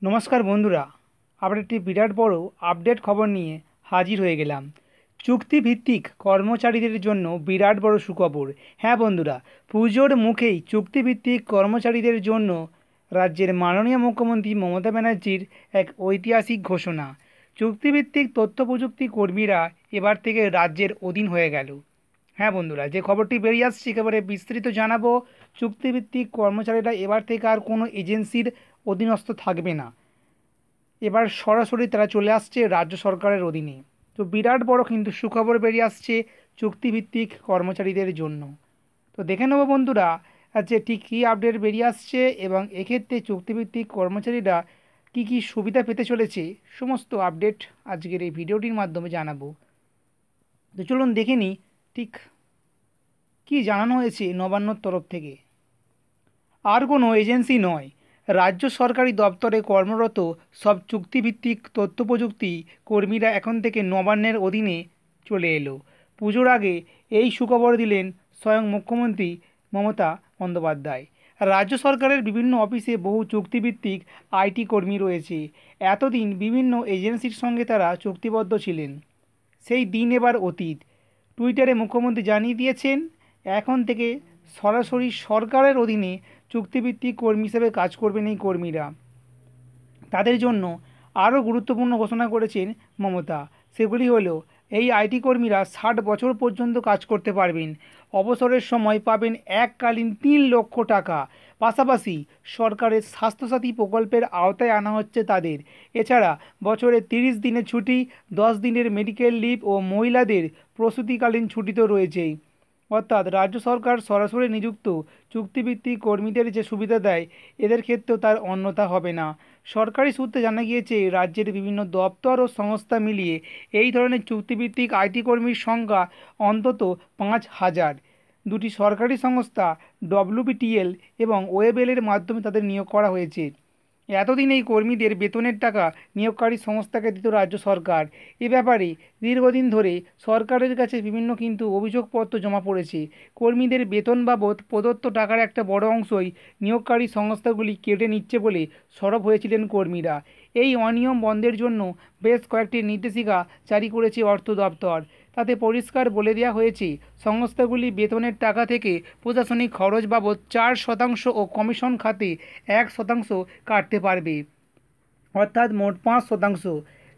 নমস্কার বন্ধুরা, আবার একটি বিরাট বড় আপডেট খবর নিয়ে হাজির হয়ে গেলাম। চুক্তিভিত্তিক কর্মচারীদের জন্য বিরাট বড় সুখবর। হ্যাঁ বন্ধুরা, পুজোর মুখেই চুক্তিভিত্তিক কর্মচারীদের জন্য রাজ্যের মাননীয় মুখ্যমন্ত্রী মমতা ব্যানার্জির এক ঐতিহাসিক ঘোষণা। চুক্তিভিত্তিক তথ্য প্রযুক্তি কর্মীরা এবার থেকে রাজ্যের অধীন হয়ে গেল। হ্যাঁ বন্ধুরা, যে খবরটি বেরিয়ে আসছে একেবারে বিস্তৃত জানাবো। চুক্তিভিত্তিক কর্মচারীরা এবার থেকে আর কোনো এজেন্সির অধীনস্থ থাকবে না। এবার সরাসরি তারা চলে আসছে রাজ্য সরকারের অধীনে। তো বিরাট বড় কিন্তু সুখবর বেরিয়ে আসছে চুক্তিভিত্তিক কর্মচারীদের জন্য। তো দেখে নেব বন্ধুরা যে ঠিক কী আপডেট বেরিয়ে আসছে এবং এক্ষেত্রে চুক্তিভিত্তিক কর্মচারীরা কী কী সুবিধা পেতে চলেছে, সমস্ত আপডেট আজকের এই ভিডিওটির মাধ্যমে জানাবো। তো চলুন দেখে নিই ঠিক কী জানানো হয়েছে নবান্নর তরফ থেকে। আর কোনো এজেন্সি নয়, রাজ্য সরকারি দপ্তরে কর্মরত সব চুক্তিভিত্তিক তথ্য প্রযুক্তি কর্মীরা এখন থেকে নবান্নের অধীনে চলে এলো। পুজোর আগে এই সুখবর দিলেন স্বয়ং মুখ্যমন্ত্রী মমতা বন্দ্যোপাধ্যায়। রাজ্য সরকারের বিভিন্ন অফিসে বহু চুক্তিভিত্তিক আইটি কর্মী রয়েছে। এতদিন বিভিন্ন এজেন্সির সঙ্গে তারা চুক্তিবদ্ধ ছিলেন, সেই দিন এবার অতীত। টুইটারে মুখ্যমন্ত্রী জানিয়ে দিয়েছেন, এখন থেকে সরাসরি সরকারের অধীনে চুক্তিভিত্তিক কর্মী হিসেবে কাজ করবেন এই কর্মীরা। তাদের জন্য আরও গুরুত্বপূর্ণ ঘোষণা করেছেন মমতা। সেগুলি হলো, এই আইটি কর্মীরা 60 বছর পর্যন্ত কাজ করতে পারবেন। অবসরের সময় পাবেন এককালীন 3 লক্ষ টাকা। পাশাপাশি সরকারের স্বাস্থ্যসাথী প্রকল্পের আওতায় আনা হচ্ছে তাদের। এছাড়া বছরে 30 দিনের ছুটি, 10 দিনের মেডিকেল লিভ ও মহিলাদের প্রসূতিকালীন ছুটি তো রয়েছেই। অর্থাৎ রাজ্য সরকার সরাসরি নিযুক্ত চুক্তিভিত্তিক কর্মীদের যে সুবিধা দেয়, এদের ক্ষেত্রেও তার অন্যথা হবে না। সরকারি সূত্রে জানা গিয়েছে, রাজ্যের বিভিন্ন দপ্তর ও সংস্থা মিলিয়ে এই ধরনের চুক্তিভিত্তিক আইটি কর্মীর সংখ্যা অন্তত 5,000। দুটি সরকারি সংস্থা ডব্লিউবিটিএল এবং ওয়েবেলের মাধ্যমে তাদের নিয়োগ করা হয়েছে। এতদিন এই কর্মীদের বেতনের টাকা নিয়োগকারী সংস্থাকে দিত রাজ্য সরকার। এ ব্যাপারে দীর্ঘদিন ধরে সরকারের কাছে বিভিন্ন কিন্তু অভিযোগপত্র জমা পড়েছে। কর্মীদের বেতন বাবদ প্রদত্ত টাকার একটা বড় অংশই নিয়োগকারী সংস্থাগুলি কেটে নিচ্ছে বলে সরব হয়েছিলেন কর্মীরা। এই অনিয়ম বন্ধের জন্য বেশ কয়েকটি নির্দেশিকা জারি করেছে অর্থ দপ্তর। তাতে পরিষ্কার বলে দেওয়া হয়েছে, সংস্থাগুলি বেতনের টাকা থেকে প্রশাসনিক খরচ বাবদ 4% ও কমিশন খাতে 1% কাটতে পারবে, অর্থাৎ মোট 5%।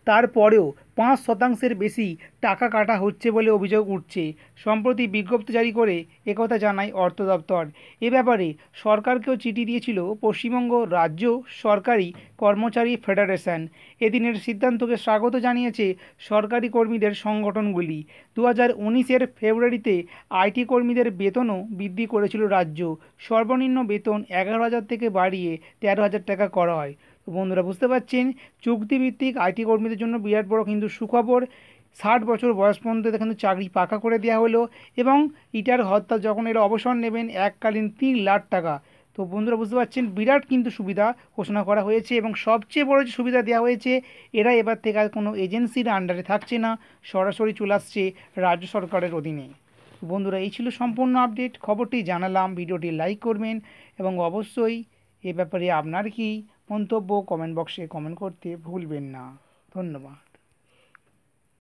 তারপরেও 5%-এর বেশি টাকা কাটা হচ্ছে বলে অভিযোগ উঠছে। সম্প্রতি বিজ্ঞপ্তি জারি করে একথা জানায় অর্থ দপ্তর। এ ব্যাপারে সরকারকেও চিঠি দিয়েছিল পশ্চিমবঙ্গ রাজ্য সরকারি কর্মচারী ফেডারেশন। এদিনের সিদ্ধান্তকে স্বাগত জানিয়েছে সরকারি কর্মীদের সংগঠনগুলি। 2019-এর ফেব্রুয়ারিতে আইটি কর্মীদের বেতনও বৃদ্ধি করেছিল রাজ্য। সর্বনিম্ন বেতন 11,000 থেকে বাড়িয়ে 13,000 টাকা করা হয়। তো বন্ধুরা, বুঝতে পারছেন, চুক্তিভিত্তিক আইটি কর্মীদের জন্য বিরাট বড় কিন্তু সুখবর। 60 বছর বয়স পর্যন্ত কিন্তু চাকরি পাকা করে দেওয়া হলো এবং রিটায়ার হত্যা যখন এরা অবসর নেবেন এককালীন 3 লাখ টাকা। তো বন্ধুরা, বুঝতে পারছেন, বিরাট কিন্তু সুবিধা ঘোষণা করা হয়েছে এবং সবচেয়ে বড় যে সুবিধা দেওয়া হয়েছে, এরা এবার থেকে আর কোনো এজেন্সির আন্ডারে থাকছে না, সরাসরি চলে আসছে রাজ্য সরকারের অধীনে। বন্ধুরা, এই ছিল সম্পূর্ণ আপডেট। খবরটি জানালাম, ভিডিওটি লাইক করবেন এবং অবশ্যই এ ব্যাপারে আপনার কি মন্তব্য কমেন্ট বক্সে কমেন্ট করতে ভুলবেন না। ধন্যবাদ।